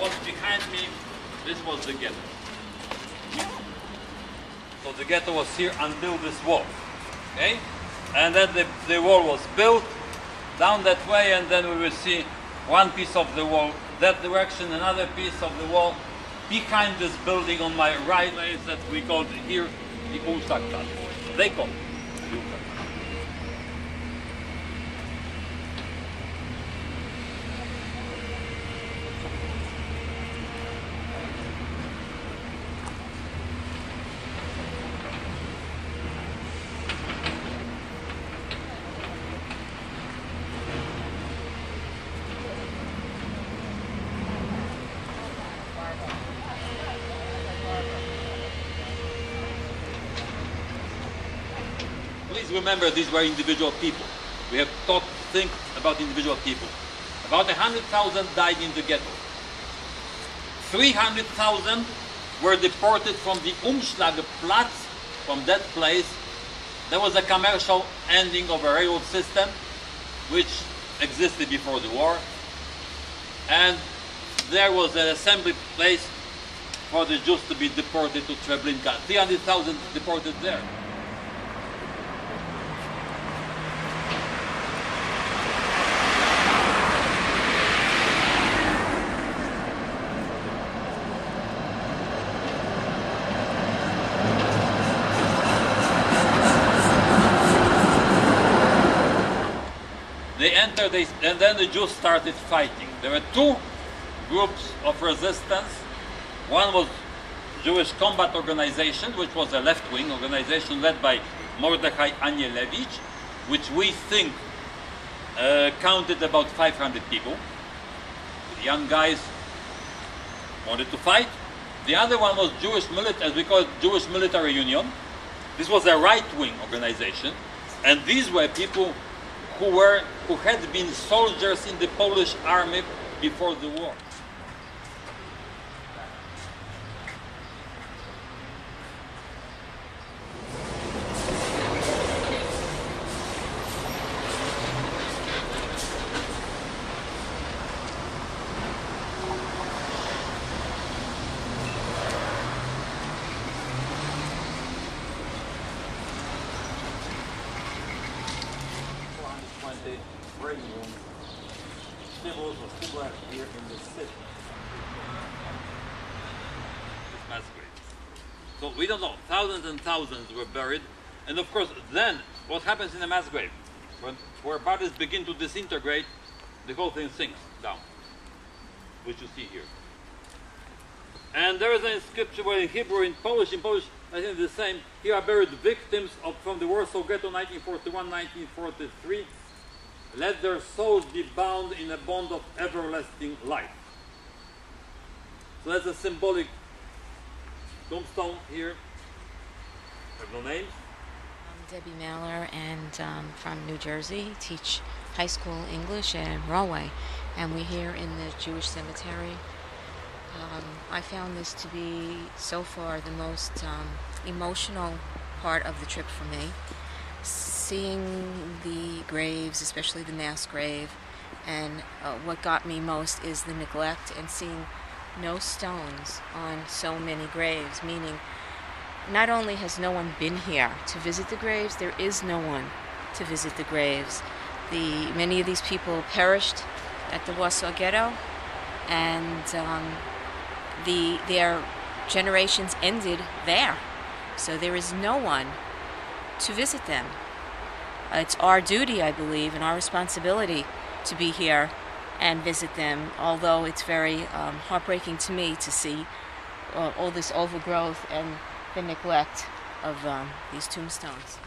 what's behind me, this was the ghetto. So the ghetto was here until this wall, okay? And then the wall was built down that way, and then we will see one piece of the wall that direction, another piece of the wall behind this building on my right place that we called here the Ultaktat. They call it the Ultaktat. Please remember, these were individual people. We have to think about individual people. About 100,000 died in the ghetto. 300,000 were deported from the Umschlagplatz, from that place. There was a commercial ending of a railroad system which existed before the war. And there was an assembly place for the Jews to be deported to Treblinka. 300,000 deported there. They entered, and then the Jews started fighting. There were two groups of resistance. One was Jewish Combat Organization, which was a left-wing organization led by Mordechai Anielewicz, which we think counted about 500 people. The young guys wanted to fight. The other one was Jewish military, as we call it, Jewish Military Union. This was a right-wing organization, and these were people who had been soldiers in the Polish army before the war. Here in the city. This mass grave. So we don't know, thousands and thousands were buried, and of course then what happens in a mass grave? Where bodies begin to disintegrate, the whole thing sinks down, which you see here. And there is an inscription in Hebrew, in Polish I think the same. Here are buried victims from the Warsaw Ghetto 1941-1943. Let their souls be bound in a bond of everlasting life. So that's a symbolic tombstone here. I have no names. I'm Debbie Mallor, and from New Jersey. Teach high school English in Rahway, and we're here in the Jewish cemetery. I found this to be so far the most emotional part of the trip for me. Seeing the graves, especially the mass grave, and what got me most is the neglect and seeing no stones on so many graves, meaning not only has no one been here to visit the graves, there is no one to visit the graves. Many of these people perished at the Warsaw Ghetto, and their generations ended there. So there is no one to visit them. It's our duty, I believe, and our responsibility to be here and visit them, although it's very heartbreaking to me to see all this overgrowth and the neglect of these tombstones.